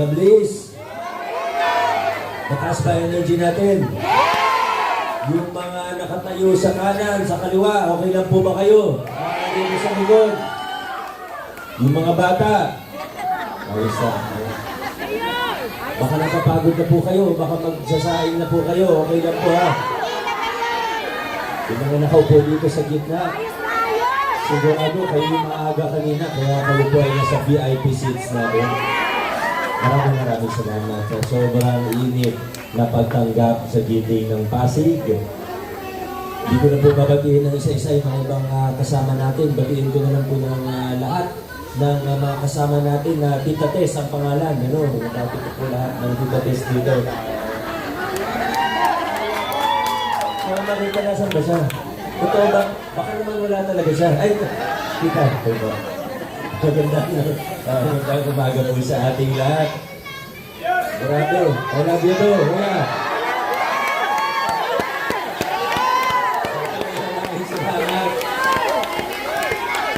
Kablis? Mataas ba energy natin? Yung mga nakatayo sa kanan, sa kaliwa, okay lang po ba kayo? Dito sa likod. Yung mga bata. Ayos na. Baka nakapagod na po kayo, baka magsasaing na po kayo, okay lang po ha. Yung mga nakaupo dito sa gitna. Sigurado kayo yung maaga kanina, kaya kayo po ay nasa VIP seats natin. Maraming salamat sa sobrang init na pagtanggap sa GD ng Pasig. Hindi ko na po babatiin ng isa-isa yung mga ibang kasama natin. Batiin ko na lang po ng lahat ng mga kasama natin na Tita Tess ang pangalan. Ano? Dati ko po lahat ng Tita Tess dito. So, makita nasan ba siya? Totoo ba? Baka naman wala talaga siya. Ay, Tita. Ito. Magandang umaga po sa ating lahat. Grabe. I love you too. Wala.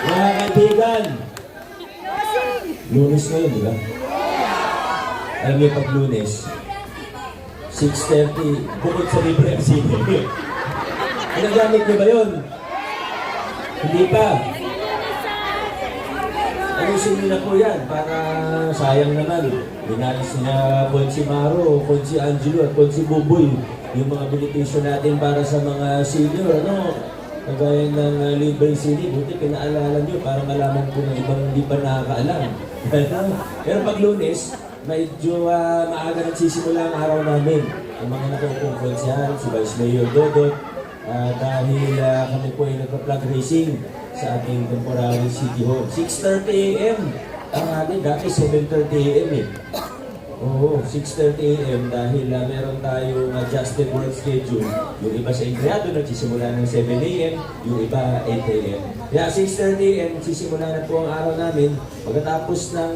Mga kaibigan, Lunes ngayon, di ba? Alam niyo pag Lunes, 6:30, bukod sa libre ang sine. Nagamit niyo ba yun? Hindi pa. Ayusin niyo na po yan para sayang naman. Binalis niya Consi Maro, Consi Angelo at Consi Buboy yung mga benepisyo natin para sa mga senior. Ano? Kagaya ng libre sini, buti pinaalala nyo para malaman po ng ibang hindi pa nakakaalam. Pero pag Lunes, medyo maaga nagsisimula ang araw namin. Yung mga nakukong konsyal, si Vice Mayor Dodot, dahil kami po ay nagpa-flag racing sa ating temporary City Hall. 6:30 a.m. Ang atin, dati 7:30 a.m. eh. Oo, 6:30 a.m. dahil meron tayong adjusted work schedule. Yung iba sa empleyado nagsisimula ng 7 a.m., yung iba 8 a.m. Kaya 6:30 a.m. sisimula na po ang araw namin. Pagkatapos ng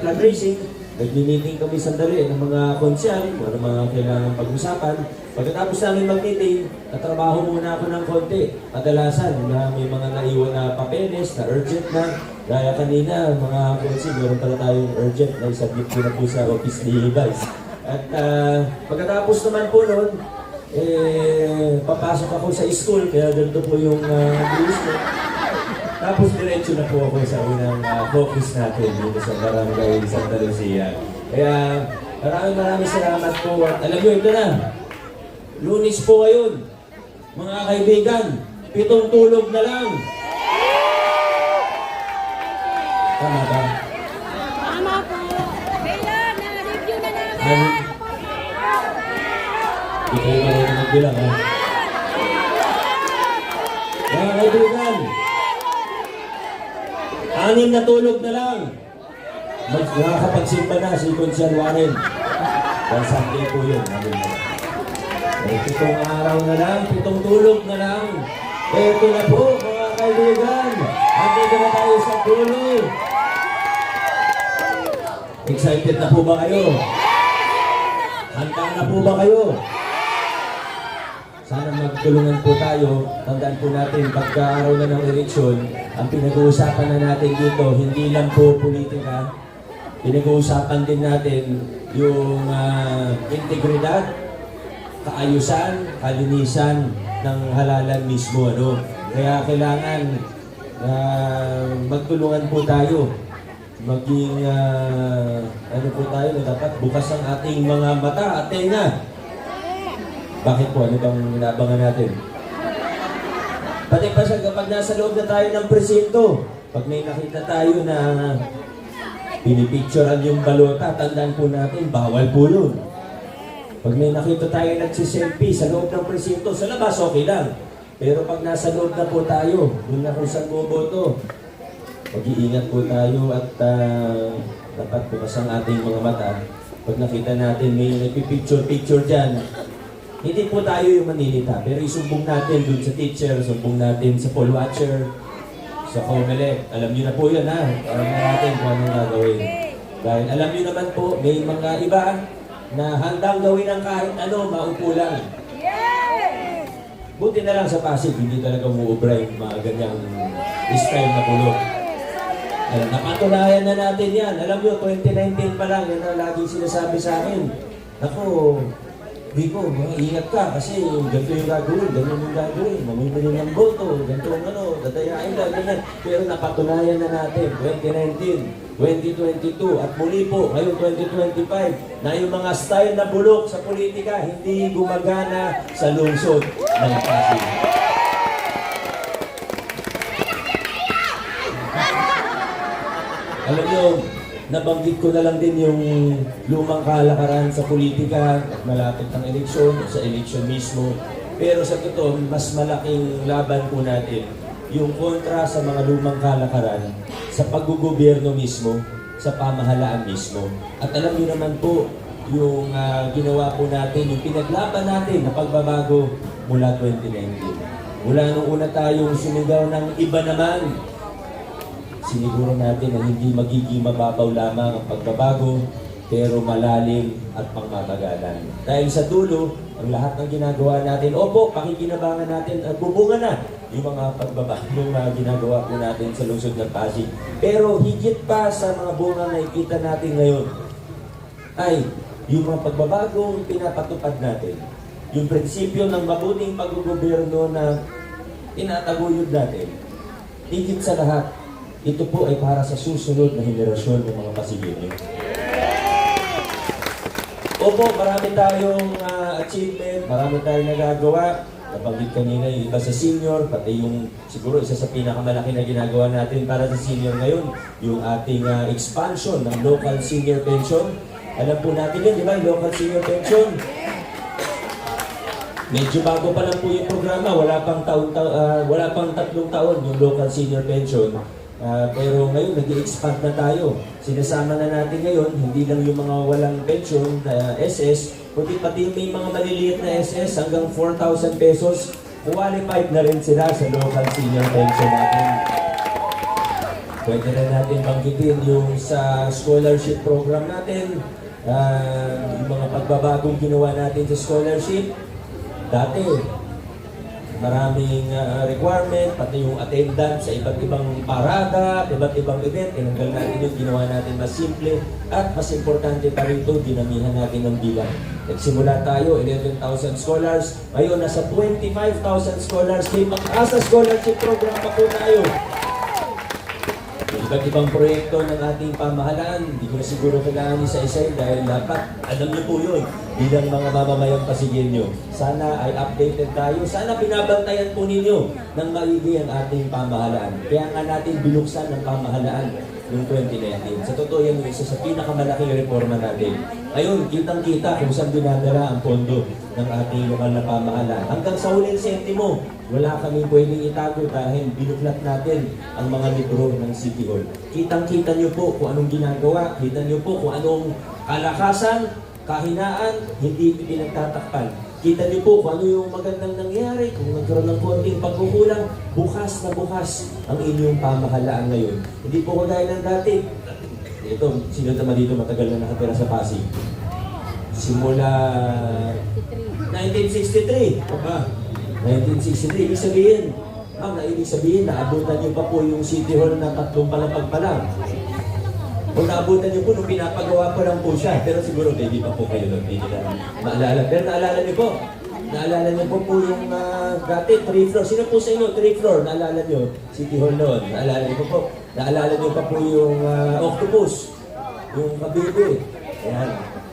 flag racing, nag-meeting kami sandali ng mga konsyal, kung ano mga kailangan pag-usapan. Pagkatapos namin mag-meeting, natrabaho muna ako ng konti. Kadalasan na may mga naiwan na papeles, na urgent na. Gaya kanina, mga konsyal, meron pala tayong urgent na isabit ko na po sa office ni Vice. At pagkatapos naman po nun, papasok ako sa school, kaya ganito po yung news ko. Tapos diretso na po ako sa unang focus natin dito sa Barangay Santa Lucia. Kaya maraming salamat po. At alam nyo, ito na. Lunes po ngayon. Mga kaibigan, 7 tulog na lang. Tama ba? Tama po. Kailan, na-review na namin. Hindi kayo marunong magbilang, ha? Mga kaibigan, 6 na tulog na lang. Nakakapagsimba na si Consial Warren. Dahil Sunday po yun. 7 araw na lang, 7 tulog na lang. Ito na po mga kaibigan. Andito na tayo sa dulo. Excited na po ba kayo? Handa na po ba kayo? Sana magtulungan po tayo. Tandaan po natin, pagka-araw na ng eleksyon, ang pinag-uusapan na natin dito, hindi lang po politika. Pinag-uusapan din natin yung integridad, kaayusan, kalinisan ng halalan mismo. Ano? Kaya kailangan magtulungan po tayo. Maging ano po tayo, dapat bukas ang ating mga mata at tenga. Bakit po? Ano bang inaabangan natin? Pati pa siya kapag nasa loob na tayo ng presinto, pag may nakita tayo na pinipicturean yung balota, tandaan po natin, bawal po yun. Pag may nakita tayo nagsiselfie sa loob ng presinto, sa labas okay lang. Pero pag nasa loob na po tayo, doon na kung saan boboto, mag-iingat po tayo at dapat bukas ang ating mga mata. Pag nakita natin may nagpipicture-picture dyan, hindi po tayo yung maninita, pero isumbong natin dun sa teacher, sumbong natin sa poll watcher, sa COMELEC. Alam nyo na po yan, ha? Alam na natin kung anong gagawin. Dahil alam nyo naman po, may mga iba na handang gawin ang kahit ano, maupo lang. Buti na lang sa Pasig, hindi talaga umuubra yung mga ganyang style na bulok. Napatunayan na natin yan. Alam nyo, 2019 pa lang, yan ang laging sinasabi sa akin. Ako, Rico, ingat ka kasi ganito yung gagawin, ganyan yung gagawin, mamimili ng boto, ganito yung dadayain lang, ganyan. Pero napatunayan na natin, 2019, 2022, at muli po, ngayon 2025, na yung mga style na bulok sa politika, hindi gumagana sa lungsod ng Pasig. Alam nyo, nabanggit ko na lang din yung lumang kalakaran sa politika at malapit ng eleksyon, sa eleksyon mismo. Pero sa totoo, mas malaking laban po natin yung kontra sa mga lumang kalakaran sa paggugobyerno mismo, sa pamahalaan mismo. At alam niyo naman po, yung ginawa po natin, yung pinaglaban natin na pagbabago mula 2019. Mula nung una tayong sumigaw ng iba naman, siniguro natin na hindi magiging mababaw lamang ang pagbabago, pero malalim at pangmatagalan. Dahil sa dulo, ang lahat ng ginagawa natin, opo, pakikinabangan natin at bubunga na yung mga pagbabago na ginagawa po natin sa lungsod ng Pasig. Pero higit pa sa mga bunga na ikita natin ngayon, ay yung mga pagbabagong pinapatupad natin. Yung prinsipyo ng mabuting paggugobyerno na tinataguyod natin, higit sa lahat, ito po ay para sa susunod na henerasyon ng mga Pasigino. Opo, marami tayong achievement, marami tayong nagagawa. Nabanggit kanina yung iba sa senior, pati yung siguro isa sa pinakamalaki na ginagawa natin para sa senior ngayon, yung ating expansion ng local senior pension. Alam po natin yun, di ba? Local senior pension. Medyo bago pa lang po yung programa, wala pang 3 taon yung local senior pension. Pero ngayon, nag-i-expand na tayo. Sinasama na natin ngayon, hindi lang yung mga walang pension na SS, kundi pati may mga maliliit na SS hanggang 4,000 pesos, qualified na rin sila sa local senior pension natin. Pwede na natin banggitin yung sa scholarship program natin, yung mga pagbabagong ginawa natin sa scholarship. Dati, maraming requirement, pati yung attendance sa iba't ibang parada, iba't ibang event, tinanggal natin yung ginawa natin mas simple, at mas importante pa rito, dinamihan natin ng bilang. Nagsimula tayo, 11,000 scholars, ngayon nasa 25,000 scholars, may pag-asa scholarship program pa po tayo. Iba't ibang proyekto ng ating pamahalaan, hindi ko na siguro kailangan isa-isa dahil dapat, alam niyo po yun, bilang mga mamamayang Pasigino. Sana ay updated tayo, sana binabantayan po ninyo ng maigi ang ating pamahalaan. Kaya nga natin binuksan ng pamahalaan noong 2019. Sa totoo yan, isa sa pinakamalaking reforma natin. Ngayon, kitang-kita kung saan dinadala ang pondo ng ating lokal na pamahalaan. Hanggang sa huling sentimo, wala kami pwedeng itago dahil binuklat natin ang mga libro ng City Hall. Kitang-kita nyo po kung anong ginagawa, kita nyo po kung anong kalakasan, kahinaan, hindi pinagtatakpan. Kita niyo po kung ano yung magandang nangyari, kung nagkaroon ng konting pagkukulang, bukas na bukas ang inyong pamahalaan ngayon. Hindi po kagaya ng dati. Ito, sino naman dito matagal na nakatira sa Pasig? Simula 1963. Aba, 1963. Ibig sabihin, ibig sabihin, naabutan niyo pa po yung City Hall na 3 palapag pa lang. Kung naabutan niyo po, nung pinapagawa po lang po siya. Pero siguro, baby pa po kayo nun. Hindi nila maalala. Pero naalala niyo po. Naalala niyo po yung dati, 3 floor. Sino po sa inyo? 3 floor. Naalala niyo? City Hall noon. Naalala niyo po. Naalala niyo pa po yung octopus. Yung kabibi. Ayan.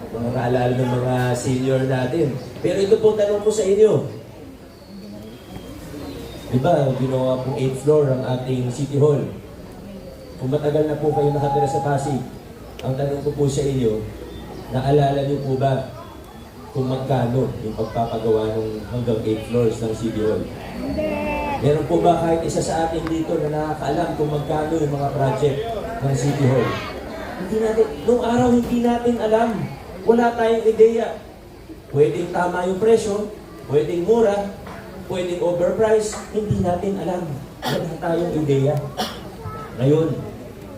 Mga naalala ng mga senior natin. Pero ito po, tanong po sa inyo. Diba, ginawa po 8th floor ang ating City Hall. Kung matagal na po kayo nakatira sa Pasig, ang tanong ko po sa inyo, naalala niyo po ba kung magkano yung pagpapagawa ng hanggang 8 floors ng City Hall? Meron po ba kahit isa sa atin dito na nakakaalam kung magkano yung mga project ng City Hall? Hindi natin, nung araw hindi natin alam. Wala tayong ideya. Pwedeng tama yung presyo, pwedeng mura, pwedeng overprice, hindi natin alam. Wala tayong ideya. Ngayon,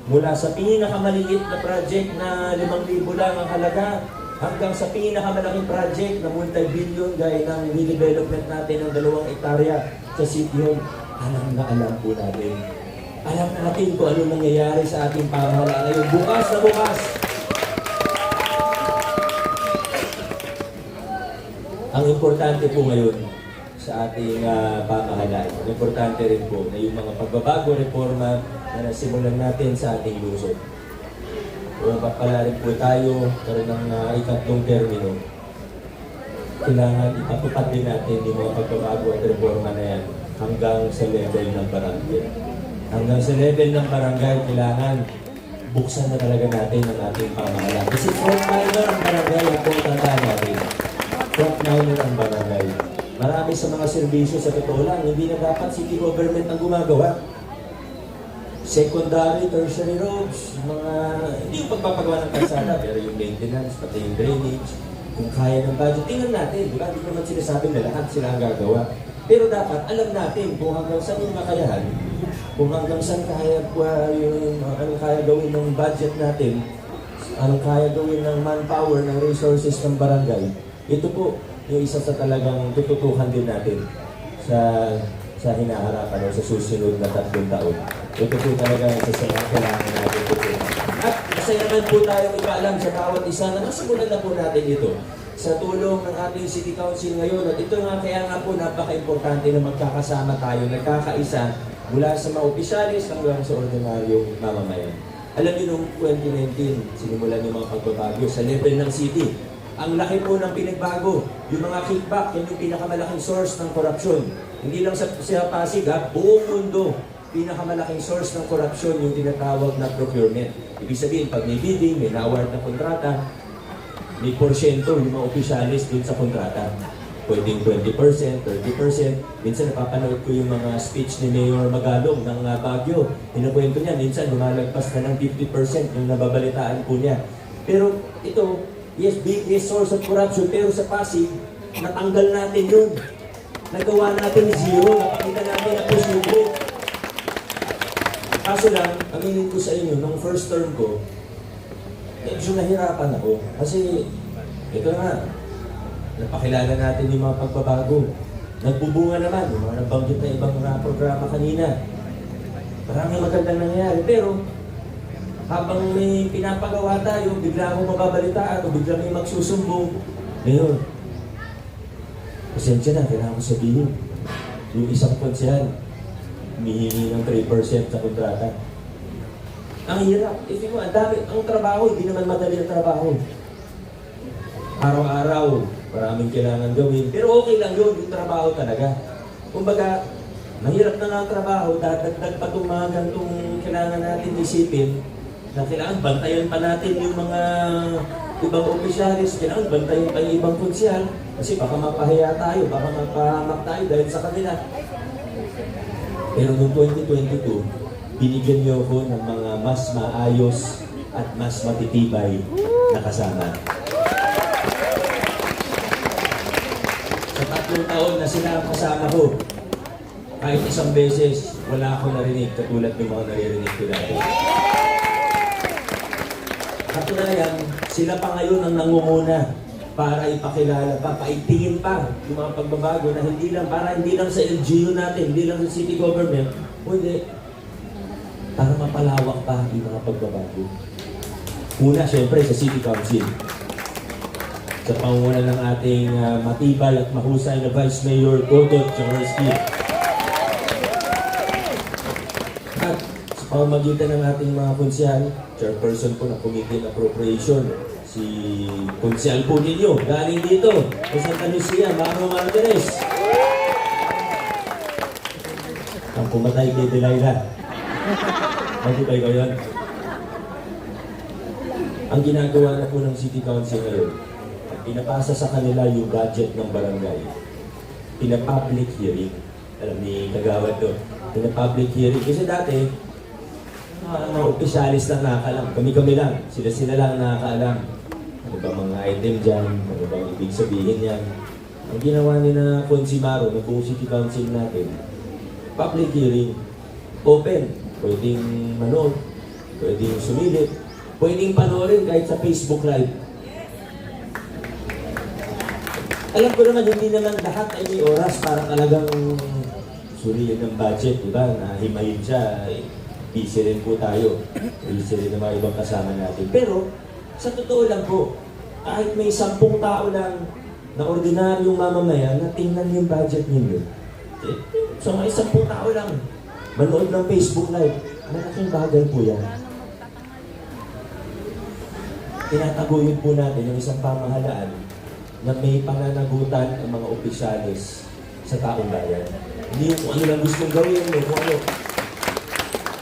mula sa pinakamaliit na project na 5,000 lang ang halaga, hanggang sa pinakamalaking project na multi-billion gaya ng redevelopment natin ng 2 hektarya sa City Hall, alam na alam po natin. Alam natin kung ano nangyayari sa ating pamahalaan ngayon. Bukas na bukas. Ang importante po ngayon sa ating pamahalaan, ang importante rin po na yung mga pagbabago, reforma na nasimulan natin sa ating lungsod. Kung papala rin po tayo, karoon ng ikatlong termino, kailangan ipatupad din natin yung mga pagbabago at reforma na yan hanggang sa level ng barangay. Hanggang sa level ng barangay, kailangan buksan na talaga natin ang ating pamahalaan. Kasi frontliner ang barangay, ang kung tandaan natin. Frontliner ang barangay. Marami sa mga serbisyo sa totoo lang, hindi na dapat city government ang gumagawa. Secondary, tertiary roads, mga, hindi yung pagpapagawa ng kalsada, pero yung maintenance, pati yung drainage, kung kaya ng budget, tingnan natin, di ba? Hindi naman sinasabing na lahat sila ang gagawa. Pero dapat alam natin kung hanggang saan yung kakayahan, kung hanggang saan kaya, anong kaya gawin ng budget natin, anong kaya gawin ng manpower, ng resources ng barangay. Ito po yung isa sa talagang tututukan din natin sa hinaharapan o sa susunod na 3 taon. Ito po talaga isa sa mga kailangan natin tututukan. At masaya naman po tayong ipaalam sa bawat isa na nasimulan na po natin ito sa tulong ng ating City Council ngayon. At ito nga kaya nga po napaka-importante na magkakasama tayo, nagkakaisa mula sa mga opisyalis hanggang sa ordinaryong mamamayan. Alam niyo nung 2019, sinimulan yung mga pagbabago sa level ng city. Ang laki po ng pinagbago. Yung mga kickback, yan yung pinakamalaking source ng korupsyon. Hindi lang sa Pasig, buong mundo, pinakamalaking source ng korupsyon yung tinatawag na procurement. Ibig sabihin, pag may bidding, may na-award na kontrata, may porsyento yung mga opisyalis dun sa kontrata. Pwedeng 20%, 30%. Minsan napapanood ko yung mga speech ni Mayor Magalong ng Baguio. Inukwento niya, minsan lumalagpas na ng 50% yung nababalitaan po niya. Pero ito, yes, biggest source of corruption, pero sa Pasig, natanggal natin yun. Nagawa natin zero, napakita natin na posible. Kaso lang, aminin ko sa inyo, nung first term ko, medyo nahirapan ako. Kasi, ito nga, napakilala natin yung mga pagbabago. Nagbubunga naman, yung mga nabanggit na ibang mga programa kanina. Maraming magandang nangyayari, pero habang may pinapagawa tayo, bigla akong mababalitaan o bigla may magsusumbong. Ngayon, pasensya na, kailangan ko sabihin. Yung isang konsyal, humihingi ng 3% sa kontrata. Ang hirap. Isipin mo, ang dami, ang trabaho, hindi naman madali ang trabaho. Araw-araw, maraming kailangan gawin. Pero okay lang yun, yung trabaho talaga. Kumbaga, mahirap na nga ang trabaho, dadagdag pa itong mga gantong kailangan natin isipin, na kailangan bantayan pa natin yung mga ibang opisyalis, kailangan bantayan pa yung ibang konsyal, kasi baka mapahiya tayo, baka mapahamak tayo dahil sa kanila. Pero noong 2022, binigyan niyo ako ng mga mas maayos at mas matitibay na kasama. Sa 3 taon na sila ang kasama ko, kahit isang beses, wala akong narinig katulad ng mga naririnig ko dati. Katunayan, sila pa ngayon ang nangunguna para ipakilala pa, paigtingin pa yung mga pagbabago na hindi lang sa LGU natin, hindi lang sa city government, kundi para mapalawak pa yung mga pagbabago. Una, syempre, sa City Council. Sa pangunguna ng ating matibay at mahusay na Vice Mayor Dodot Jaworski. At sa pamamagitan ng ating mga konsyal, chairperson po ng Committee on Appropriation, si konsyal po ninyo, galing dito, sa Santa Lucia, Maro Martinez. Ang pumatay kay Delilah. Magkutay ko yun. Ang ginagawa na po ng City Council ngayon, pinapasa sa kanila yung budget ng barangay. Pina-public hearing. Alam ni Kagawad to. Pina-public hearing. Kasi dati, mga opisyalis lang nakakaalam. Kami-kami lang. Sila-sila lang nakakaalam. Ano ba mga item dyan? Ano ba ibig sabihin yan? Ang ginawa ni na Consimaro, ng buong City Council natin, public hearing, open. Pwedeng manood, pwedeng sumilip, pwedeng panoorin kahit sa Facebook Live. Alam ko naman, hindi naman lahat ay may oras para talagang suriin ng budget, di ba? Na himayin siya. busy rin po tayo. Busy rin ng mga ibang kasama natin. Pero, sa totoo lang po, kahit may 10 tao lang na ordinaryong mamamayan na tingnan yung budget ninyo, sa mga 10 tao lang, manood ng Facebook Live, malaking bagay po yan. Tinataguyod po natin yung isang pamahalaan na may pananagutan ang mga opisyalis sa taong bayan. Hindi yung kung ano lang gustong gawin, kung ano.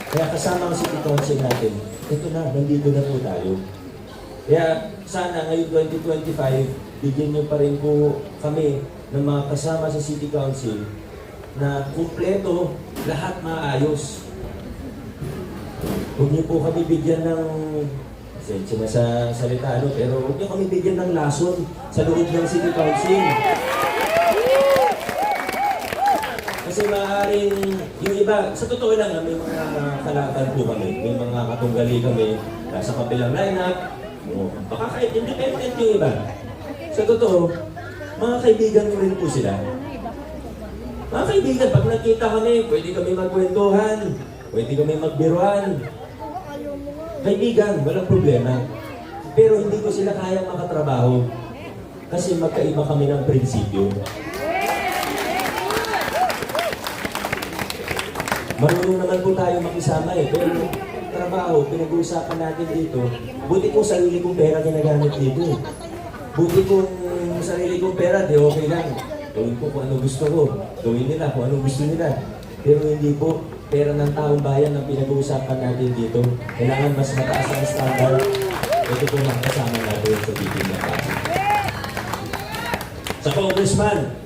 Kaya kasama ang City Council natin, ito na, nandito na po tayo. Kaya sana ngayon 2025, bigyan niyo pa rin po kami ng mga kasama sa City Council na kumpleto, lahat maayos. Huwag niyo po kami bigyan ng, pasensya na sa salita, pero huwag niyo kami bigyan ng lason sa loob ng City Council. Kasi maaaring, yung iba, sa totoo lang, may mga kalaban po kami, may mga katunggali kami, nasa kabilang lineup, baka kahit independent yung iba. Sa totoo, mga kaibigan ko rin po sila. Mga kaibigan, pag nakita kami, pwede kami magkwentuhan, pwede kami magbiruan. Kaibigan, walang problema. Pero hindi ko sila kayang makatrabaho kasi magkaiba kami ng prinsipyo. Marunong naman po tayo makisama pero trabaho, pinag-uusapan natin dito, buti kong sarili kong pera ginagamit dito. Buti kong sarili kong pera, di okay lang. Gawin ko kung ano gusto ko. Gawin nila kung ano gusto nila. Pero hindi po, pera ng taong bayan ang pinag-uusapan natin dito. Kailangan mas mataas ang standard. Ito po makakasama natin sa meeting na kasi. Sa congressman,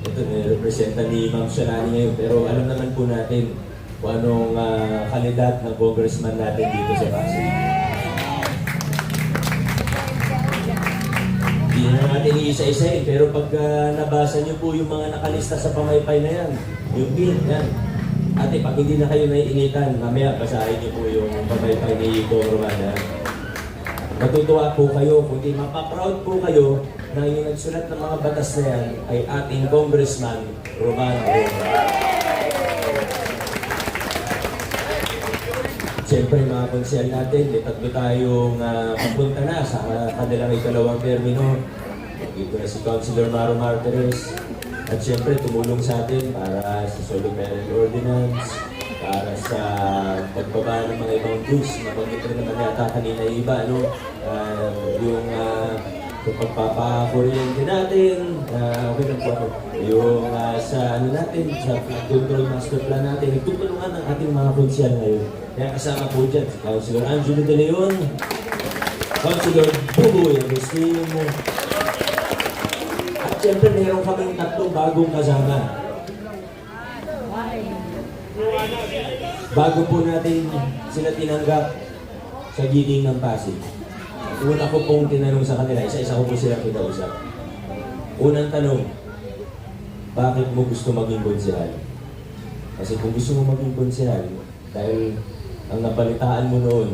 ito nirepresenta ni Ma'am Shalani ngayon, pero alam naman po natin kung anong kandidat ng congressman natin dito sa Pasig. Hindi na natin iisa-isahin, pero pag nabasa niyo po yung mga nakalista sa pamaypay na yan, yung pin, yan. Ate, pag hindi na kayo naiinitan, mamaya basahin niyo po yung pamaypay ni Ico Romana. Matutuwa po kayo, kundi mapaproud po kayo na yung nagsulat ng mga batas na yan ay ating Congressman Romano. Siyempre mga konsel natin, may tatlo tayong papunta na sa kanilang ikalawang termino. Dito na si Councilor Maro Martires. At siyempre tumulong sa atin para sa Solo Merit Ordinance, para sa pagbaba ng mga ibang dues. Nabanggit rin naman yata kanina yung iba, yung pagpapakuryente natin, okay lang po ako. Yung sa natin, sa control master plan natin, nagtutulungan ang ating mga konsyal ngayon. Kaya kasama po dyan, si Councilor Angelo De Leon, Councilor Buboy Agustin, at siyempre mayroon kaming 3 bagong kasama. Bago po natin sila tinanggap sa giding ng Pasig. Una ko pong tinanong sa kanila, isa-isa ko po silang kinausap. Unang tanong, bakit mo gusto maging konsehal? Kasi kung gusto mo maging konsehal, dahil ang napalitaan mo noon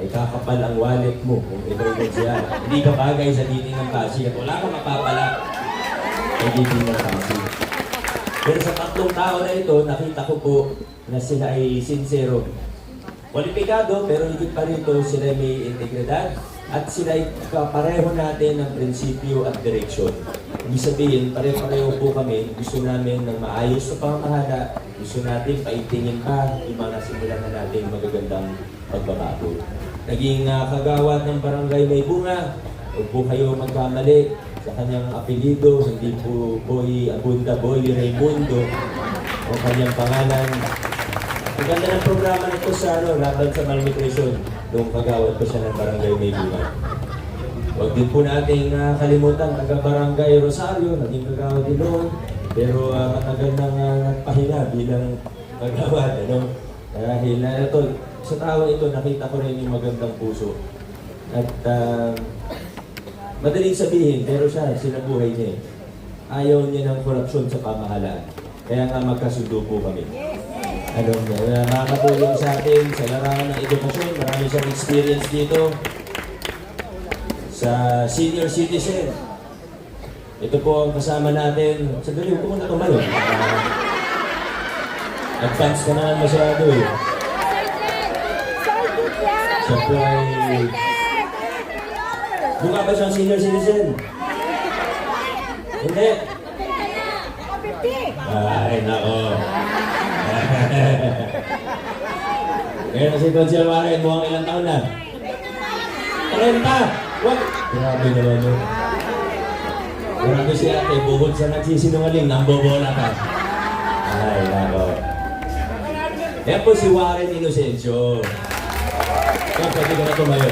ay kakapal ang wallet mo kung ikaw ay konsehal. Hindi ka bagay sa giding ng Pasig at wala kang mapapala sa giding ng Pasig. Pero sa 3 tao na ito, nakita ko po na sila ay sincero. Kwalipikado, pero higit pa rito, sila may integridad at sila ay kapareho natin ng prinsipyo at direksyon. Ibig sabihin, pare-pareho po kami, gusto namin ng maayos na pamamahala, gusto natin paigtingin pa yung mga nasimulan na natin magagandang pagbabago. Naging kagawad ng barangay May Bunga, huwag po kayo magkamali sa kanyang apelido, hindi po Boy Abunda Boy Raimundo o kanyang pangalan. Ang ganda ng programa nito sa laban sa malnutrition nung kagawad ko siya ng barangay May Bunga. Huwag din po nating kalimutan, taga-barangay Rosario, naging kagawad din noon, pero matagal nang nagpahinga bilang kagawad. Dahil ito, sa tao ito, nakita ko rin yung magandang puso. At madaling sabihin, pero siya, sinabuhay niya. Ayaw niya ng korupsyon sa pamahalaan. Kaya nga magkasundo po kami. Makakatulong sa atin sa larangan ng edukasyon. Marami siyang experience dito. Sa senior citizen. Ito po ang kasama natin. Sandali, huwag ko na tumayo. Advance ka na masyado eh. Siya po ay... Mukha ba siyang senior citizen? Hindi. Ay, nako. Ngayon si Consiel Warren, mukhang ilang taon na? 30! Wag! Grabe naman yun. Grabe si ate, bukod sa nagsisinungaling, nambobola ka. Ay, nako. Yan po si Warren Inocencio. Kaya pwede ka na tumayo.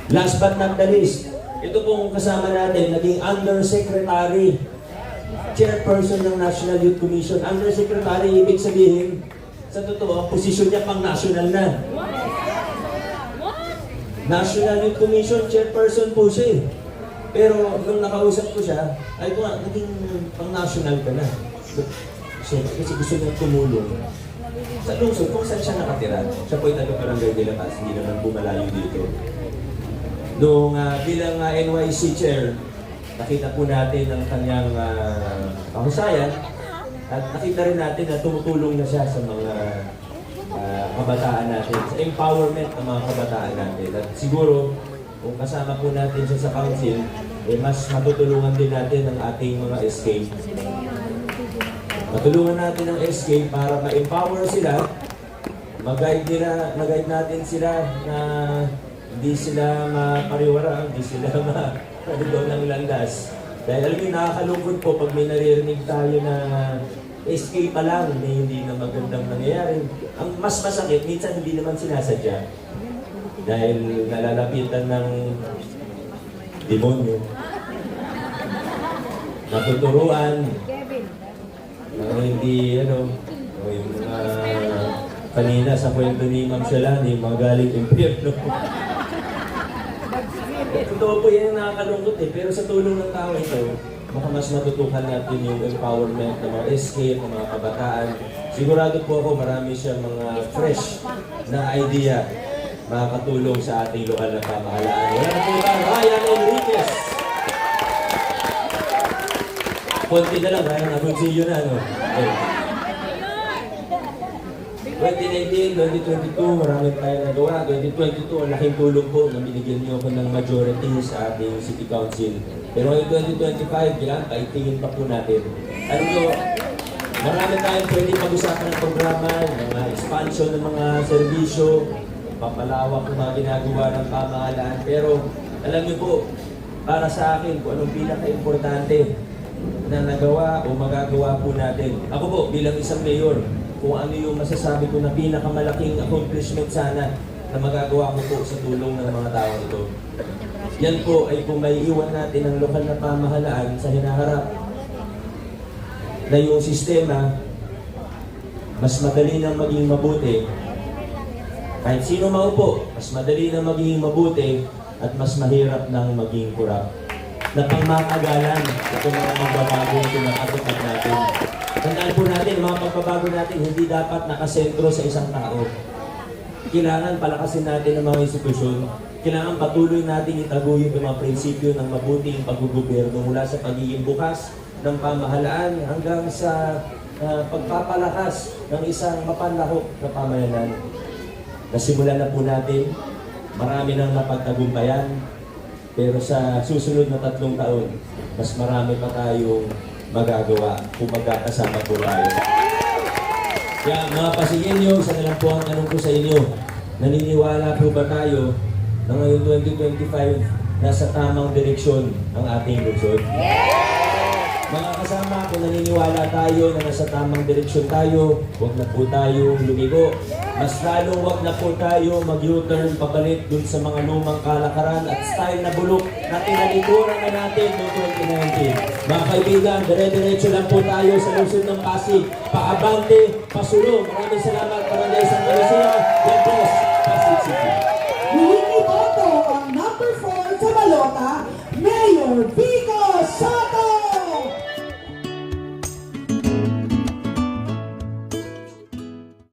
Last but not the least, ito pong kasama natin, naging Undersecretary, Chairperson ng National Youth Commission. Undersecretary, ibig sabihin, sa totoo, ang posisyon niya pang national na. National Youth Commission, Chairperson po siya eh. Pero nung nakausap ko siya, ay ko nga, naging pang national ka na. So, kasi gusto niya tumulong. Sa lungsod, kung saan siya nakatira, siya po yung taga-Barangay de la Paz, hindi naman bumalayo dito. Nung bilang NYC Chair, nakita po natin ang kanyang kahusayan at nakita rin natin na tumutulong na siya sa mga kabataan natin, sa empowerment ng mga kabataan natin. At siguro, kung kasama po natin siya sa council, mas matutulungan din natin ang ating mga SK. Matulungan natin ang SK para ma-empower sila, mag-guide natin sila na hindi sila mapariwara, hindi sila maparigaw ng landas. Dahil alam niyo, nakakalungkot po pag may naririnig tayo na SK pa lang, hindi na magandang nangyayari. Ang mas masakit, minsan hindi naman sinasadya. Dahil nalalapitan ng demonyo. Natuturuan. Hindi, yung mga kanina sa kwento ni Ma'am Shalani, mga galing impyerno. Totoo po yan yung nakakalungkot eh, pero sa tulong ng tao ito, baka mas matutukan natin yung empowerment ng mga SK, ng mga kabataan. Sigurado po ako marami siyang mga fresh na idea makakatulong sa ating lokal na pamahalaan. Wala na po tayo, Ryan Enriquez! Konti na lang, Ryan, nakonsilyo na, ano? 2019, 2022, marami tayong nagawa. 2022, ang laking tulong po na binigyan niyo ako ng majority sa ating City Council. Pero ngayon 2025, kailangan paitingin pa po natin. Alam niyo, marami tayong pwede pag-usapan ng programa, mga expansion ng mga serbisyo, papalawak ng mga ginagawa ng pamahalaan. Pero alam niyo po, para sa akin, kung anong pinaka-importante na nagawa o magagawa po natin. Ako po, bilang isang mayor, kung ano yung masasabi ko na pinakamalaking accomplishment sana na magagawa ko po sa tulong ng mga tao ito. Yan po ay kung may iwan natin ang lokal na pamahalaan sa hinaharap na yung sistema mas madali na maging mabuti. Kahit sino maupo, mas madali na maging mabuti at mas mahirap nang maging kurap. Na pangmakagalan itong mga magbabagong pinakatupad natin. Tandaan po natin, mga pagbabago natin hindi dapat nakasentro sa isang tao. Kailangan palakasin natin ang mga institusyon. Kailangan patuloy natin itaguyod ang mga prinsipyo ng mabuting paggugobyerno mula sa pagiging bukas ng pamahalaan hanggang sa pagpapalakas ng isang mapanlahok na pamayanan. Nasimulan na po natin, marami nang napagtagumpayan, pero sa susunod na 3 taon, mas marami pa tayong magagawa kung magkakasama po tayo. Kaya mga pasigilyo, isa na lang po ang tanong ko sa inyo. Naniniwala po ba tayo na ngayon 2025 nasa tamang direksyon ang ating lungsod? Mga kasama, kung naniniwala tayo na nasa tamang direksyon tayo, huwag na po tayong lumigo. Mas lalong huwag na po tayo mag-U-turn pabalik dun sa mga lumang kalakaran at style na bulok na tinalikuran na natin noong 2019. Mga kaibigan, dire-diretso lang po tayo sa lungsod ng Pasig. Paabante, pasulong. Maraming salamat, Barangay Santa Lucia.